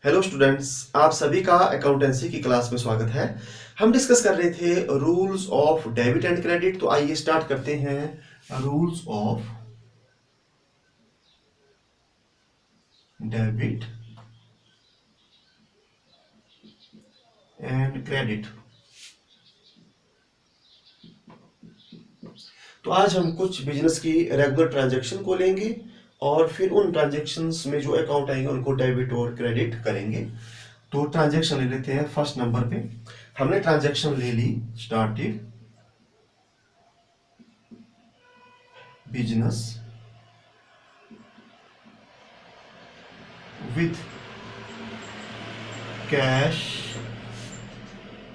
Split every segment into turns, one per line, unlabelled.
Hello students, आप सभी का अकाउंटेंसी की क्लास में स्वागत है। हम डिस्कस कर रहे थे rules of debit and credit. तो आइए स्टार्ट करते हैं rules of debit and credit. तो आज हम कुछ बिजनेस की रेगुलर ट्रांजैक्शन को लेंगे और फिर उन ट्रांजैक्शंस में जो अकाउंट आएंगे उनको डेबिट और क्रेडिट करेंगे। तो ट्रांजैक्शन ले लेते हैं। फर्स्ट नंबर पे हमने ट्रांजैक्शन ले ली, started business with cash,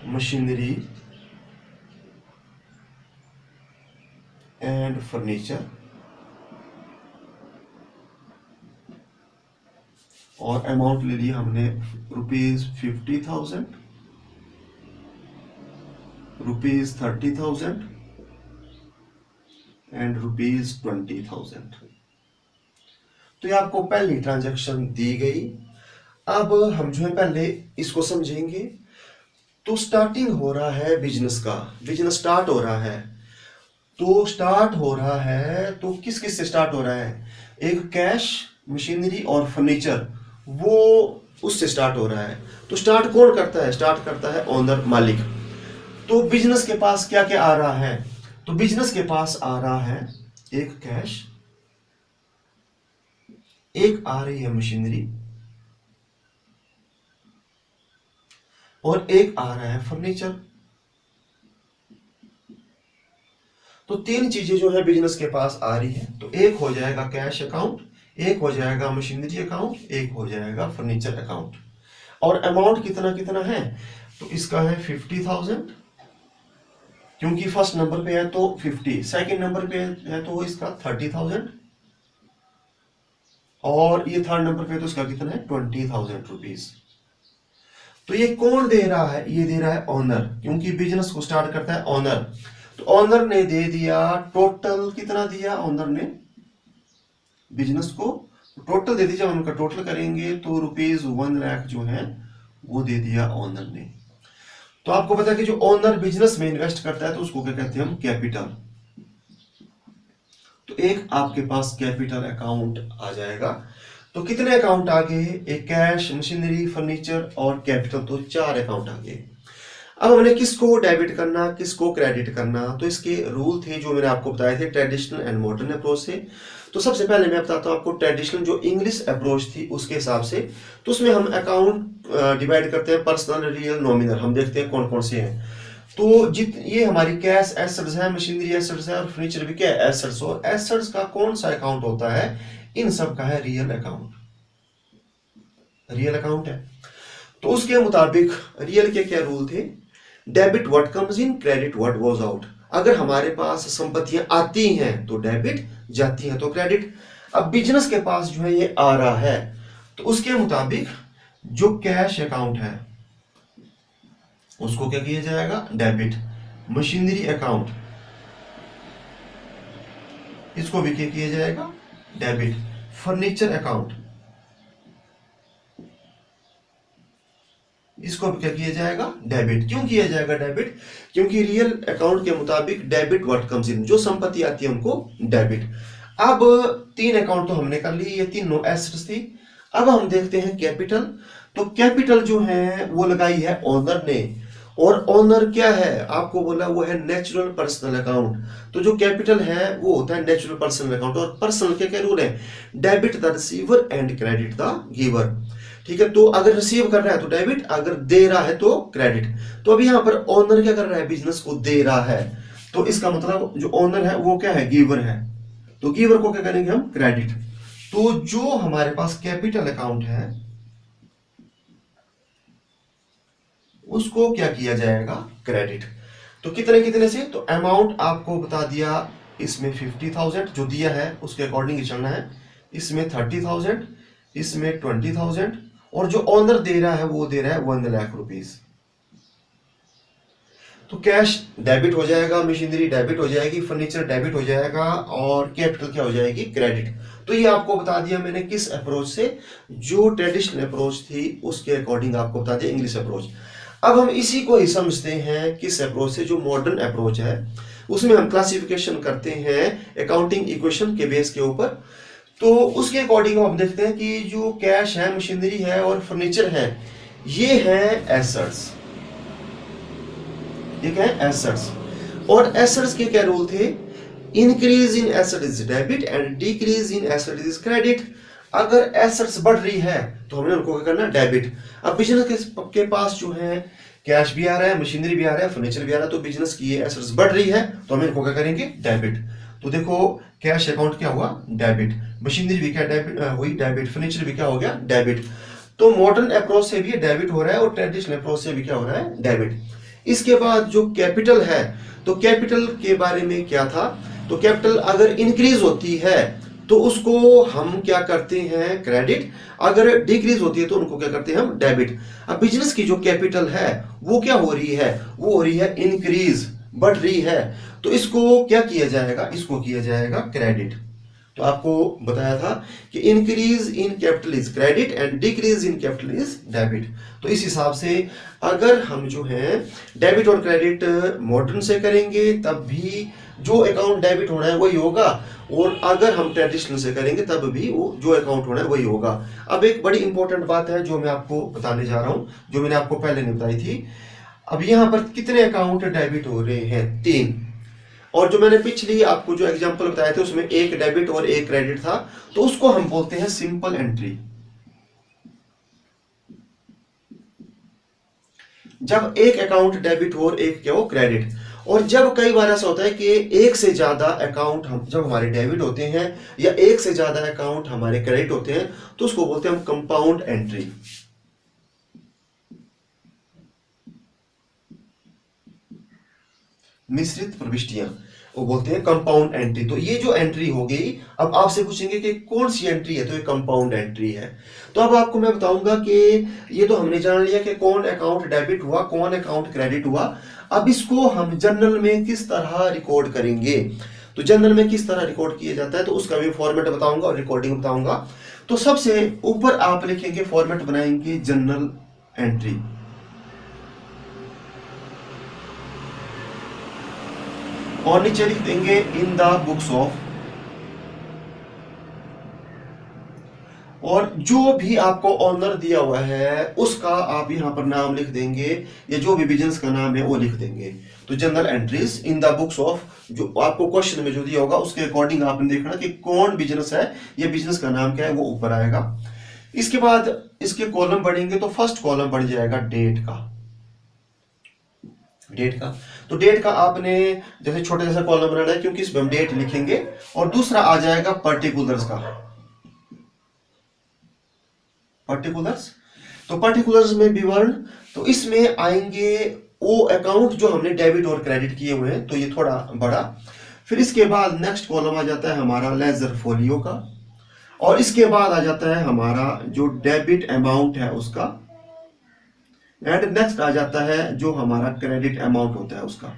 machinery and furniture, और अमाउंट ले लिया हमने ₹50,000, ₹30,000 एंड ₹20,000। तो ये आपको पहली ट्रांजैक्शन दी गई। अब हम जो है पहले इसको समझेंगे। तो स्टार्टिंग हो रहा है बिजनेस का, बिजनेस स्टार्ट हो रहा है। तो स्टार्ट हो रहा है तो किस किस से स्टार्ट हो रहा है? एक कैश, मशीनरी और फर्नीचर, वो उससे स्टार्ट हो रहा है। तो स्टार्ट कौन करता है? स्टार्ट करता है ओनर, मालिक। तो बिजनेस के पास क्या क्या आ रहा है? तो बिजनेस के पास आ रहा है एक कैश, एक आ रही है मशीनरी और एक आ रहा है फर्नीचर। तो तीन चीजें जो है बिजनेस के पास आ रही है। तो एक हो जाएगा कैश अकाउंट, एक हो जाएगा मशीनरी अकाउंट, एक हो जाएगा फर्नीचर अकाउंट। और अमाउंट कितना कितना है? तो इसका है 50,000, क्योंकि फर्स्ट नंबर पे है तो 50, सेकंड नंबर पे है तो इसका 30,000, और ये थर्ड नंबर पे तो इसका कितना है? 20,000 रुपीज। तो ये कौन दे रहा है? ये दे रहा है ओनर, क्योंकि बिजनेस को स्टार्ट करता है ओनर। तो ओनर ने दे दिया, टोटल कितना दिया ओनर ने बिजनेस को? टोटल दे दीजिए, उनका टोटल करेंगे तो ₹1,00,000 जो है वो दे दिया ओनर ने। तो आपको पता है कि जो ओनर बिजनेस में इन्वेस्ट करता है तो उसको क्या कहते हैं हम? कैपिटल। तो एक आपके पास कैपिटल अकाउंट आ जाएगा। तो कितने अकाउंट आ गए? एक कैश, मशीनरी, फर्नीचर और कैपिटल, तो 4 अकाउंट आ गए। अब हमने किसको डेबिट करना, किसको क्रेडिट करना? तो इसके रूल थे जो मैंने आपको बताए थे ट्रेडिशनल एंड मॉडर्न अप्रोच से। तो सबसे पहले मैं बताता हूं आपको ट्रेडिशनल जो इंग्लिश अप्रोच थी उसके हिसाब से। तो उसमें हम अकाउंट डिवाइड करते हैं पर्सनल, रियल, नॉमिनल। हम देखते हैं कौन कौन से हैं। तो ये हमारी कैश एसेट्स है, मशीनरी एसेट्स है और फर्नीचर भी क्या है? एसेट्स। और एसेट्स का कौन सा अकाउंट होता है? इन सब का है रियल अकाउंट, रियल अकाउंट है। तो उसके मुताबिक रियल के क्या रूल थे? Debit what comes in, credit what goes out. अगर हमारे पास संपत्तियां आती हैं तो डेबिट, जाती हैं तो क्रेडिट। अब बिजनेस के पास जो है ये आ रहा है तो उसके मुताबिक जो कैश अकाउंट है उसको क्या किया जाएगा? डेबिट। मशीनरी अकाउंट, इसको भी क्या किया जाएगा? डेबिट। फर्नीचर अकाउंट, इसको भी क्या किया जाएगा? डेबिट। क्यों किया जाएगा डेबिट? क्योंकि रियल अकाउंट के मुताबिक डेबिट व्हाट कम्स इन, जो संपत्ति आती है उनको डेबिट। अब 3 अकाउंट तो हमने कर ली, ये तीनों एसेट्स थी। अब हम देखते हैं कैपिटल। तो कैपिटल जो है वो लगाई है ओनर ने, और ओनर क्या है आपको बोला? वो है नेचुरल पर्सनल अकाउंट। तो जो कैपिटल है वो होता है नेचुरल पर्सनल अकाउंट। और पर्सनल के क्या रूल है? Debit the receiver and credit the giver. ठीक है, तो अगर रिसीव कर रहा है तो डेबिट, अगर दे रहा है तो क्रेडिट। तो अभी यहां पर ओनर क्या कर रहा है? बिजनेस को दे रहा है, तो इसका मतलब जो ओनर है वो क्या है? गिवर है। तो गिवर को क्या करेंगे हम? क्रेडिट। तो जो हमारे पास कैपिटल अकाउंट है उसको क्या किया जाएगा? क्रेडिट। तो कितने कितने से? तो अमाउंट आपको बता दिया, इसमें 50,000 जो दिया है उसके अकॉर्डिंग ही चलना है, इसमें 30,000, इसमें 20,000, और जो ओनर दे रहा है वो दे रहा है 1,00,000 रुपीज। तो कैश डेबिट हो जाएगा, मशीनरी डेबिट हो जाएगी, फर्नीचर डेबिट हो जाएगा और कैपिटल क्या हो जाएगी? क्रेडिट। तो ये आपको बता दिया मैंने किस अप्रोच से, जो ट्रेडिशनल अप्रोच थी उसके अकॉर्डिंग आपको बता दिया इंग्लिश अप्रोच। अब हम इसी को ही समझते हैं किस अप्रोच से, जो मॉडर्न अप्रोच है उसमें हम क्लासिफिकेशन करते हैं अकाउंटिंग इक्वेशन के बेस के ऊपर। तो उसके अकॉर्डिंग हम देखते हैं कि जो कैश है, मशीनरी है और फर्नीचर है, ये है एसेट्स, ठीक है, एसेट्स। और एसेट्स के क्या रूल थे, increase in asset is debit and decrease in asset is credit. अगर एसेट्स बढ़ रही है तो हमने उनको क्या करना, डेबिट। अब बिजनेस के पास जो है कैश भी आ रहा है, मशीनरी भी आ रहा है, फर्नीचर भी आ रहा है, तो बिजनेस की ये एसेट्स बढ़ रही है तो हम इनको क्या करेंगे, डेबिट। तो देखो कैश अकाउंट क्या हुआ, डेबिट, मशीनरी भी क्या डेबिट हुई, डेबिट, फर्नीचर भी क्या हो गया, डेबिट। तो मॉडर्न अप्रोच से भी डेबिट हो रहा है और ट्रेडिशनल अप्रोच से भी क्या हो रहा है, डेबिट। इसके बाद जो कैपिटल है, तो कैपिटल के बारे में क्या था, तो कैपिटल अगर इंक्रीज होती है तो उसको हम क्या करते हैं, क्रेडिट, अगर डिक्रीज होती है तो उनको क्या करते हैं हम, डेबिट। अब बिजनेस की जो कैपिटल है वो क्या हो रही है, वो हो रही है इंक्रीज, बढ़ रही है, तो इसको क्या किया जाएगा, इसको किया जाएगा क्रेडिट। तो आपको बताया था कि increase in capital is credit and decrease in capital is debit. तो इस हिसाब से अगर हम जो है डेबिट और क्रेडिट मॉडर्न से करेंगे तब भी जो अकाउंट डेबिट होना है वही होगा, और अगर हम ट्रेडिशनल से करेंगे तब भी वो जो अकाउंट होना है वही होगा। अब एक बड़ी इंपॉर्टेंट बात है जो मैं आपको बताने जा रहा हूं, जो मैंने आपको पहले नहीं बताई थी। अब यहां पर कितने अकाउंट डेबिट हो रहे हैं, 3। और जो मैंने पिछली आपको जो एग्जांपल बताए थे उसमें एक डेबिट और एक क्रेडिट था, तो उसको हम बोलते हैं सिंपल एंट्री। जब एक अकाउंट डेबिट हो और एक क्या हो, क्रेडिट। और जब कई बार ऐसा होता है कि एक से ज्यादा अकाउंट हम जब हमारे डेबिट होते हैं या एक से ज्यादा अकाउंट हमारे क्रेडिट होते हैं तो उसको बोलते हैं हम कंपाउंड एंट्री। मिश्रित प्रविष्टियां, वो बोलते हैं कंपाउंड एंट्री। तो ये जो एंट्री हो गई, अब आपसे पूछेंगे कि कौन सी एंट्री है, तो ये कंपाउंड एंट्री है। तो अब आपको मैं बताऊंगा कि ये तो हमने जान लिया कि कौन अकाउंट डेबिट हुआ, कौन अकाउंट क्रेडिट हुआ। अब इसको हम जर्नल में किस तरह रिकॉर्ड करेंगे, तो जर्नल में किस तरह रिकॉर्ड किया जाता है तो उसका भी फॉर्मेट बताऊंगा और रिकॉर्डिंग बताऊंगा। तो सबसे ऊपर आप लिखेंगे, फॉर्मेट बनाएंगे जर्नल एंट्री, और नीचे लिख देंगे इन द बुक्स ऑफ, और जो भी आपको ऑनर दिया हुआ है उसका आप यहां पर नाम लिख देंगे, या जो भी बिजनेस का नाम है वो लिख देंगे। तो general entries in the books of, जो आपको क्वेश्चन में जो दिया होगा उसके अकॉर्डिंग आपने देखना कि कौन बिजनेस है, ये बिजनेस का नाम क्या है, वो ऊपर आएगा। इसके बाद इसके कॉलम बढ़ेंगे, तो फर्स्ट कॉलम बढ़ जाएगा डेट का, डेट का। तो डेट का आपने जैसे छोटे जैसा कॉलम बनाना है क्योंकि इसमें हम डेट लिखेंगे। और दूसरा आ जाएगा पर्टिकुलर्स का, पर्टिकुलर्स। तो पर्टिकुलर्स में विवरण, तो इसमें आएंगे वो अकाउंट जो हमने डेबिट और क्रेडिट किए हुए हैं, तो ये थोड़ा बड़ा। फिर इसके बाद नेक्स्ट कॉलम आ जाता है हमारा लेजर फोलियो का, और इसके बाद आ जाता है हमारा जो डेबिट अमाउंट है उसका, एंड नेक्स्ट आ जाता है जो हमारा क्रेडिट अमाउंट होता है उसका।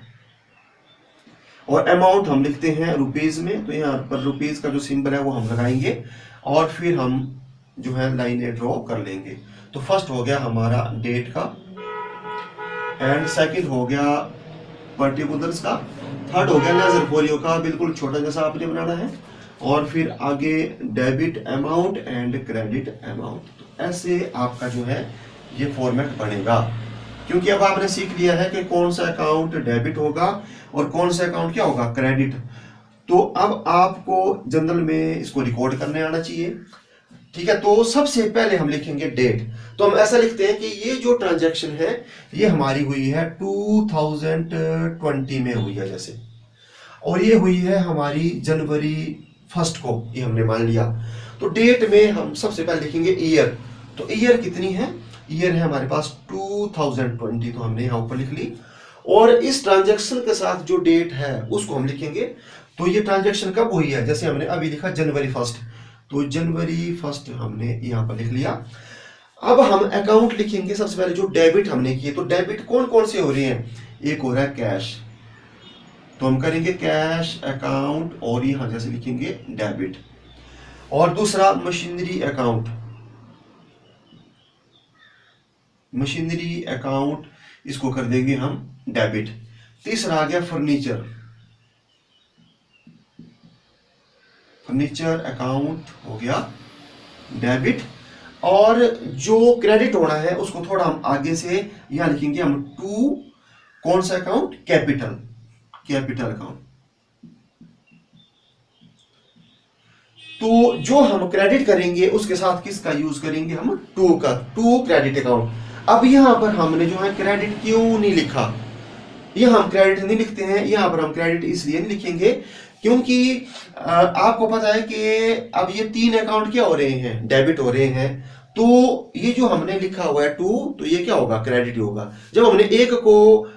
और अमाउंट हम लिखते हैं रुपीज में, तो यहाँ पर रुपीज का जो सिंबल है वो हम लगाएंगे, और फिर हम जो है लाइनें ड्रॉ कर लेंगे। तो फर्स्ट हो गया हमारा डेट का, एंड सेकंड हो गया पर्टिकुलर्स का, थर्ड हो गया लेजर फोलियो का, बिल्कुल छोटा जैसा आपने बनाना है, और फिर आगे debit amount and credit amount. तो ऐसे आपका जो है ये फॉर्मेट बनेगा, क्योंकि अब आपने सीख लिया है कि कौन सा अकाउंट डेबिट होगा और कौन सा अकाउंट क्या होगा, क्रेडिट। तो अब आपको जनरल में इसको रिकॉर्ड करने आना चाहिए, ठीक है। तो सबसे पहले हम लिखेंगे डेट। तो हम ऐसा लिखते हैं कि ये जो ट्रांजैक्शन है ये हमारी हुई है 2020 में हुई है जैसे, और ये हुई है हमारी जनवरी 1 को, ये हमने मान लिया। तो डेट में हम सबसे पहले लिखेंगे ईयर, तो ईयर कितनी है, ईयर है हमारे पास 2020, तो हमने यहाँ ऊपर लिख ली। और इस ट्रांजैक्शन के साथ जो डेट है उसको हम लिखेंगे। तो ये ट्रांजैक्शन कब हुई है, जैसे हमने अभी लिखा जनवरी 1, तो जनवरी 1 हमने यहाँ पर लिख लिया। अब हम अकाउंट लिखेंगे सबसे पहले जो डेबिट हमने किए। तो डेबिट कौन कौन से हो रहे हैं, एक हो रहा है कैश, तो हम करेंगे कैश अकाउंट, और यहां जैसे लिखेंगे डेबिट। और दूसरा मशीनरी अकाउंट, मशीनरी अकाउंट इसको कर देंगे हम डेबिट। तीसरा आ गया फर्नीचर, फर्नीचर अकाउंट हो गया डेबिट। और जो क्रेडिट होना है उसको थोड़ा हम आगे से यहां लिखेंगे हम टू, कौन सा अकाउंट, कैपिटल, कैपिटल अकाउंट। तो जो हम क्रेडिट करेंगे उसके साथ किसका यूज करेंगे हम, टू का, टू क्रेडिट अकाउंट। अब यहां पर हमने जो है क्रेडिट क्यों नहीं लिखा, यहां हम क्रेडिट नहीं लिखते हैं, यहां पर हम क्रेडिट इसलिए नहीं लिखेंगे क्योंकि आपको पता है कि अब ये तीन अकाउंट क्या हो रहे हैं, डेबिट हो रहे हैं। तो ये जो हमने लिखा हुआ है टू, तो ये क्या होगा, क्रेडिट ही होगा। जब हमने एक को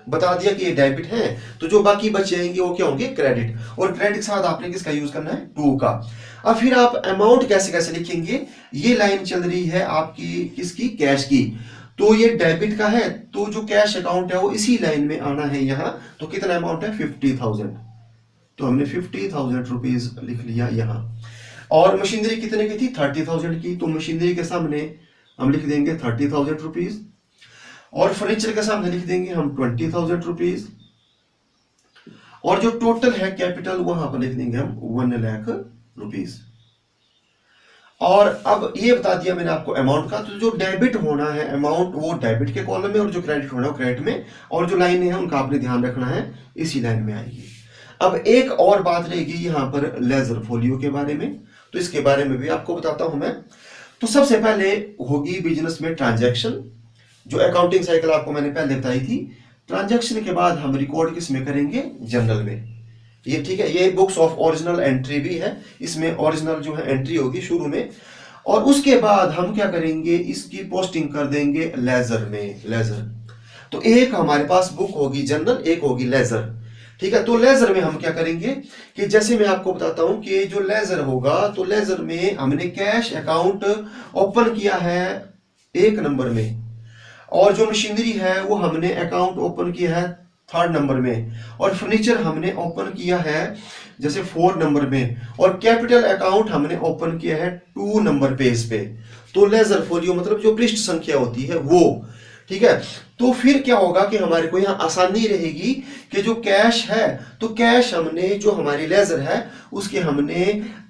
बता दिया कि ये डेबिट है तो जो बाकी बचे जाएंगे वो क्या होंगे, क्रेडिट। और क्रेडिट के साथ आपने किसका यूज करना है, टू का। अब फिर आप अमाउंट कैसे कैसे लिखेंगे, ये लाइन चल रही है आपकी किसकी, कैश की। तो ये डेबिट का है तो जो कैश अकाउंट है वो इसी लाइन में आना है यहां। तो कितना अमाउंट है, 50,000। तो हमने 50,000 रुपीज लिख लिया यहां। और मशीनरी कितने की थी, 30,000 की। तो मशीनरी के सामने हम लिख देंगे 30,000 रुपीज। और फर्नीचर के सामने लिख देंगे हम 20,000 रुपीज। और जो टोटल है कैपिटल वहां पर लिख देंगे हम 1 लाख रुपीज। और अब ये बता दिया मैंने आपको अमाउंट का। तो जो डेबिट होना है अमाउंट वो डेबिट के कॉलम में, और जो क्रेडिट होना है वो क्रेडिट में। और जो लाइन है उनका आपने ध्यान रखना है, इसी लाइन में आएगी। अब एक और बात रहेगी यहां पर लेजर फोलियो के बारे में, तो इसके बारे में भी आपको बताता हूं मैं। तो सबसे पहले होगी बिजनेस में ट्रांजैक्शन, जो अकाउंटिंग साइकिल आपको मैंने पहले बताई थी। ट्रांजैक्शन के बाद हम रिकॉर्ड किस में करेंगे, जर्नल में। ये ठीक है, ये बुक्स ऑफ ओरिजिनल एंट्री भी है, इसमें ओरिजिनल जो है एंट्री होगी शुरू में। और उसके बाद हम क्या करेंगे, इसकी पोस्टिंग कर देंगे लेजर में, लेजर। तो एक हमारे पास बुक होगी जर्नल, एक होगी लेजर, ठीक है। तो लेजर में हम क्या करेंगे कि जैसे मैं आपको बताता हूं कि जो लेजर होगा, तो लेजर में हमने कैश अकाउंट ओपन किया है 1 नंबर में, और जो मशीनरी है वो हमने अकाउंट ओपन किया है 3rd नंबर में, और फर्नीचर हमने ओपन किया है जैसे 4 नंबर में, और कैपिटल अकाउंट हमने ओपन किया है 2 नंबर पेज पे। तो लेजर फोलियो मतलब जो पृष्ठ संख्या होती है वो, ठीक है। तो फिर क्या होगा कि हमारे को यहां आसानी रहेगी कि जो कैश है, तो कैश हमने जो हमारी लेजर है उसके हमने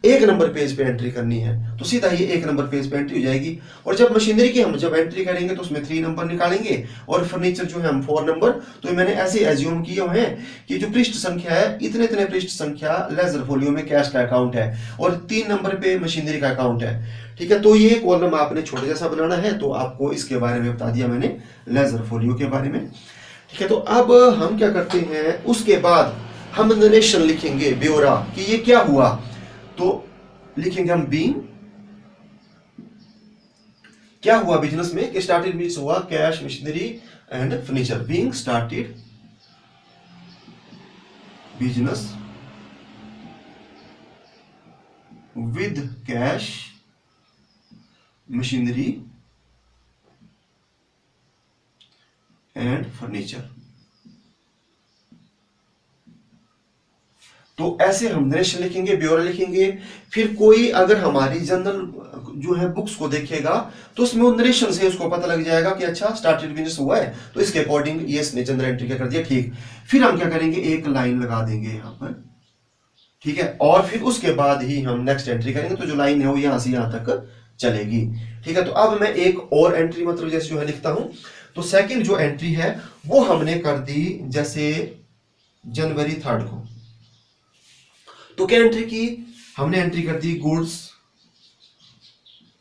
1 नंबर पेज पे एंट्री करनी है, तो सीधा ये 1 नंबर पेज पे एंट्री हो जाएगी। और जब मशीनरी की हम जब एंट्री करेंगे तो उसमें 3 नंबर निकालेंगे, और फर्नीचर जो है हम 4 नंबर। तो मैंने ऐसे एज्यूम किए हुए हैं कि जो पृष्ठ संख्या है, इतने इतने पृष्ठ संख्या लेजर फोलियो में कैश का अकाउंट है, और 3 नंबर पे मशीनरी का अकाउंट है, ठीक है। तो ये कॉलम आपने छोटा जैसा बनाना है, तो आपको इसके बारे में बता दिया मैंने, लेजर फोलियो के बारे में, ठीक है। तो अब हम क्या करते हैं, उसके बाद हम नरेशन लिखेंगे, ब्यौरा, कि ये क्या हुआ। तो लिखेंगे हम बीइंग, क्या हुआ बिजनेस में, कि स्टार्टेड मीन्स हुआ cash, machinery and furniture. Being started business with cash, machinery and furniture. तो ऐसे हम नरेशन लिखेंगे, ब्यौरा लिखेंगे। फिर कोई अगर हमारी जनरल जो है बुक्स को देखेगा तो उसमें वो नरेशन से उसको पता लग जाएगा कि अच्छा स्टार्टेड बिजनेस हुआ है, तो इसके अकॉर्डिंग ये इसने जनरल एंट्री क्या कर दिया, ठीक। फिर हम क्या करेंगे, एक लाइन लगा देंगे यहां पर, ठीक है। और फिर उसके बाद ही हम नेक्स्ट एंट्री करेंगे, तो जो लाइन है वो यहां से यहां तक चलेगी, ठीक है। तो अब मैं एक और एंट्री मतलब जैसे जो है लिखता हूं। तो सेकंड जो एंट्री है वो हमने कर दी जैसे जनवरी 3rd को। तो क्या एंट्री की, हमने एंट्री कर दी गुड्स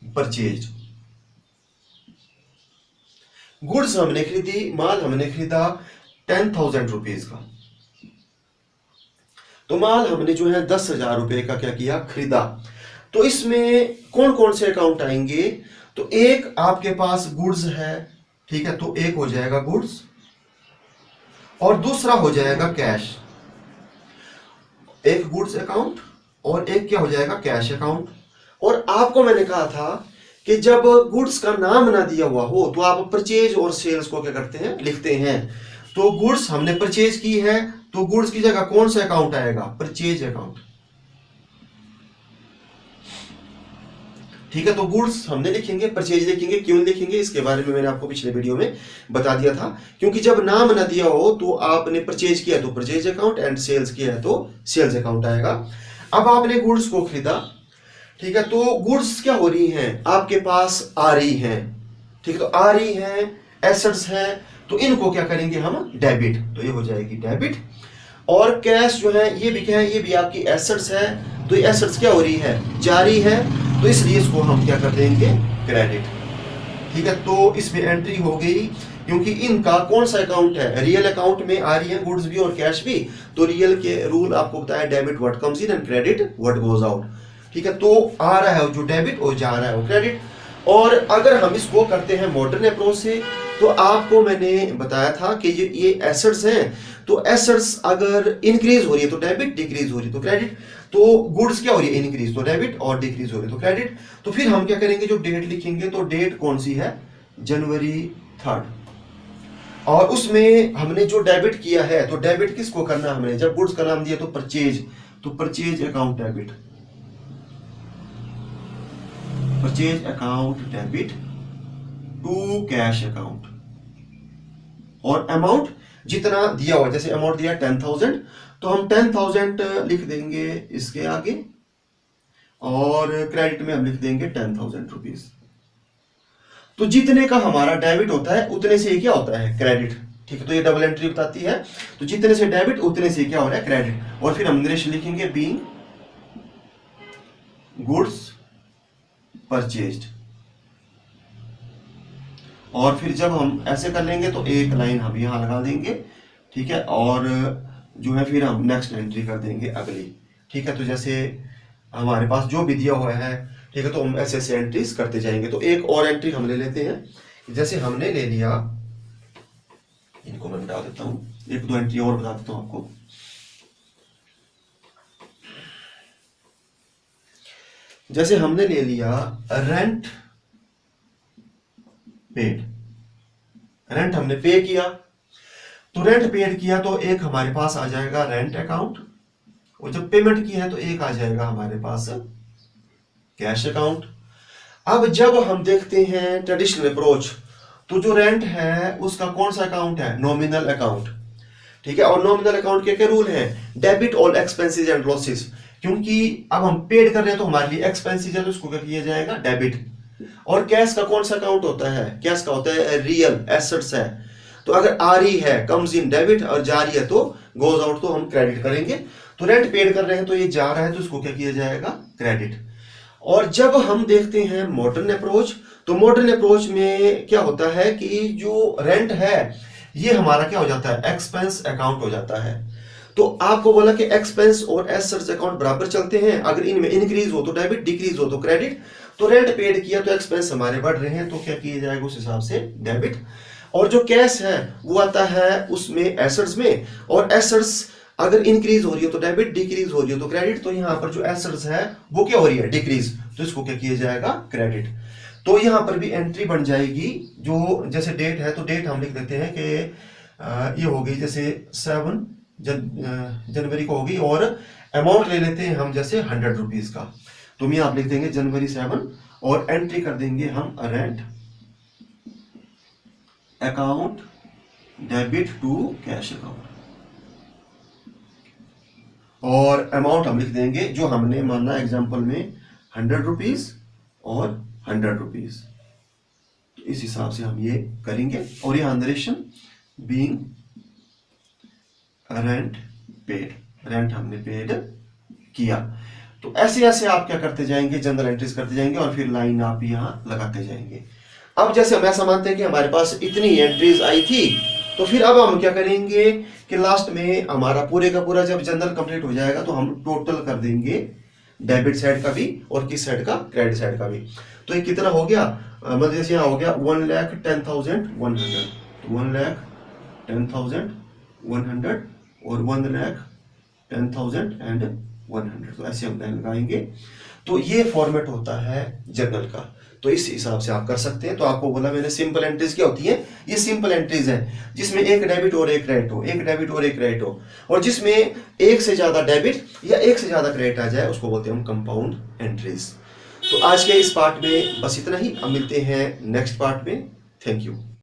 परचेज। गुड्स हमने खरीदी, माल हमने खरीदा 10,000 रुपीज का। तो माल हमने जो है 10,000 रुपए का क्या किया, खरीदा। तो इसमें कौन कौन से अकाउंट आएंगे, तो एक आपके पास गुड्स है, ठीक है, तो एक हो जाएगा गुड्स, और दूसरा हो जाएगा कैश। एक गुड्स अकाउंट और एक क्या हो जाएगा, कैश अकाउंट। और आपको मैंने कहा था कि जब गुड्स का नाम ना दिया हुआ हो तो आप परचेज और सेल्स को क्या करते हैं, लिखते हैं। तो गुड्स हमने परचेज की है, तो गुड्स की जगह कौन सा अकाउंट आएगा, परचेज अकाउंट। ठीक है, तो गुड्स हमने लिखेंगे, परचेज लिखेंगे। क्यों लिखेंगे इसके बारे में मैंने आपको पिछले वीडियो में बता दिया था, क्योंकि जब नाम ना दिया हो तो आपने परचेज किया तो परचेज अकाउंट एंड सेल्स किया है तो सेल्स अकाउंट आएगा। अब आपने गुड्स को खरीदा, ठीक है, तो गुड्स क्या हो रही हैं, आपके पास आ रही हैं, ठीक है, तो आ रही हैं, एसेट्स हैं, तो इनको क्या करेंगे हम, डेबिट, तो ये हो जाएगी डेबिट। और कैश जो है ये भी क्या है, ये भी आपकी एसेट्स है, तो ये एसेट्स क्या हो रही है, जारी है, तो इसलिए इसको हम क्या कर देंगे, क्रेडिट। ठीक है, तो इसमें एंट्री हो गई, क्योंकि इनका कौन सा अकाउंट है, रियल अकाउंट में आ रही है गुड्स भी और कैश भी, तो रियल के रूल आपको बताया, debit what comes in and credit what goes out. ठीक है, तो आ रहा है जो डेबिट और जा रहा है वो क्रेडिट। और अगर हम इसको करते हैं मॉडर्न अप्रोच से, तो आपको मैंने बताया था कि ये एसेट्स हैं, तो एसेट्स अगर इंक्रीज हो रही है तो डेबिट, डिक्रीज हो रही है तो क्रेडिट। तो गुड्स क्या हो रही है, इंक्रीज तो डेबिट और डिक्रीज हो रही है तो क्रेडिट। तो फिर हम क्या करेंगे, जो डेट लिखेंगे, तो डेट कौन सी है, जनवरी 3rd, और उसमें हमने जो डेबिट किया है, तो डेबिट किसको करना, हमने जब गुड्स का नाम दिया तो परचेज, तो purchase account debit, purchase account debit to cash account. और अमाउंट जितना दिया हुआ, जैसे अमाउंट दिया 10,000, तो हम 10,000 लिख देंगे इसके आगे, और क्रेडिट में हम लिख देंगे 10,000 रुपीज। तो जितने का हमारा डेबिट होता है उतने से क्या होता है, क्रेडिट। ठीक है, तो ये डबल एंट्री बताती है, तो जितने से डेबिट उतने से क्या हो रहा है, क्रेडिट। और फिर हम निरेशन लिखेंगे, बीइंग गुड्स परचेज्ड। और फिर जब हम ऐसे कर लेंगे तो एक लाइन हम यहां लगा देंगे, ठीक है, और जो है फिर हम नेक्स्ट एंट्री कर देंगे अगली। ठीक है, तो जैसे हमारे पास जो भी दिया हुआ है, ठीक है, तो हम ऐसे ऐसे एंट्रीज करते जाएंगे। तो एक और एंट्री हम ले लेते हैं, जैसे हमने ले लिया, इनको मैं बता देता हूं, एक दो एंट्री और बता देता हूं आपको। जैसे हमने ले लिया रेंट पेड, रेंट हमने पे किया, तो रेंट पेड किया तो एक हमारे पास आ जाएगा रेंट अकाउंट, और जब पेमेंट की है तो एक आ जाएगा हमारे पास कैश अकाउंट। अब जब हम देखते हैं ट्रेडिशनल अप्रोच, तो जो रेंट है उसका कौन सा अकाउंट है, नॉमिनल अकाउंट। ठीक है, और नॉमिनल अकाउंट के क्या रूल हैं, debit all expenses and losses, क्योंकि अब हम पेड कर रहे हैं तो हमारे लिए एक्सपेंसेस है, तो उसको क्या किया जाएगा, डेबिट। और कैश का कौन सा अकाउंट होता है, कैश का होता है रियल एसेट्स है, तो अगर आ रही है कम्स इन डेबिट और जा रही है तो गोज आउट, तो हम क्रेडिट करेंगे। तो रेंट पेड कर रहे हैं तो ये जा रहा है, तो इसको क्या किया जाएगा, क्रेडिट। और जब हम देखते हैं मॉडर्न अप्रोच, तो मॉडर्न अप्रोच में क्या होता है कि जो रेंट है ये हमारा क्या हो जाता है, एक्सपेंस अकाउंट हो जाता है। तो आपको बोला कि एक्सपेंस और एसेट्स अकाउंट बराबर चलते हैं, अगर इनमें इंक्रीज हो तो डेबिट, डिक्रीज हो तो क्रेडिट। तो रेंट पेड किया तो एक्सपेंस हमारे बढ़ रहे हैं, तो क्या किया जाएगा उस हिसाब से डेबिट। और जो कैश है वो आता है उसमें एसेट्स में, और एसेट्स अगर इंक्रीज हो रही हो तो डेबिट, डिक्रीज हो रही हो तो क्रेडिट। तो यहाँ पर जो एसेट्स है वो क्या हो रही है, डिक्रीज, तो इसको क्या किया जाएगा, क्रेडिट। तो यहाँ पर भी एंट्री बन जाएगी, जो जैसे डेट है तो डेट हम लिख देते हैं कि ये हो गई जैसे 7 जनवरी को होगी, और अमाउंट ले लेते हैं हम जैसे 100 रुपीज का, तो यहाँ आप लिख देंगे जनवरी 7, और एंट्री कर देंगे हम rent account debit to cash account, और अमाउंट हम लिख देंगे जो हमने माना एग्जांपल में 100 रुपीज और 100 रुपीज। तो इस हिसाब से हम ये करेंगे, और यहां narration being rent paid, rent हमने पेड किया। तो ऐसे ऐसे आप क्या करते जाएंगे, जनरल एंट्रीज करते जाएंगे, और फिर लाइन आप यहां लगाते जाएंगे। अब जैसे हम ऐसा मानते हैं कि हमारे पास इतनी एंट्रीज आई थी, तो फिर अब हम क्या करेंगे कि लास्ट में हमारा पूरे का पूरा जब जनरल कंप्लीट हो जाएगा तो हम टोटल कर देंगे डेबिट साइड का भी और किस साइड का, क्रेडिट साइड का भी। तो ये कितना हो गया, मतलब जैसे यहाँ हो गया 1,10,100, तो 1,10,100 और 1,10,100, तो ऐसे हम लाइन लगाएंगे। तो ये फॉर्मेट होता है जर्नल का, तो इस हिसाब से आप कर सकते हैं। तो आपको बोला मैंने सिंपल एंट्रीज क्या होती है, ये सिंपल एंट्रीज है जिसमें एक डेबिट और एक क्रेडिट हो, एक डेबिट और एक क्रेडिट हो, और जिसमें एक से ज्यादा डेबिट या एक से ज्यादा क्रेडिट आ जाए उसको बोलते हैं हम कंपाउंड एंट्रीज। तो आज के इस पार्ट में बस इतना ही, अब मिलते हैं नेक्स्ट पार्ट में। Thank you.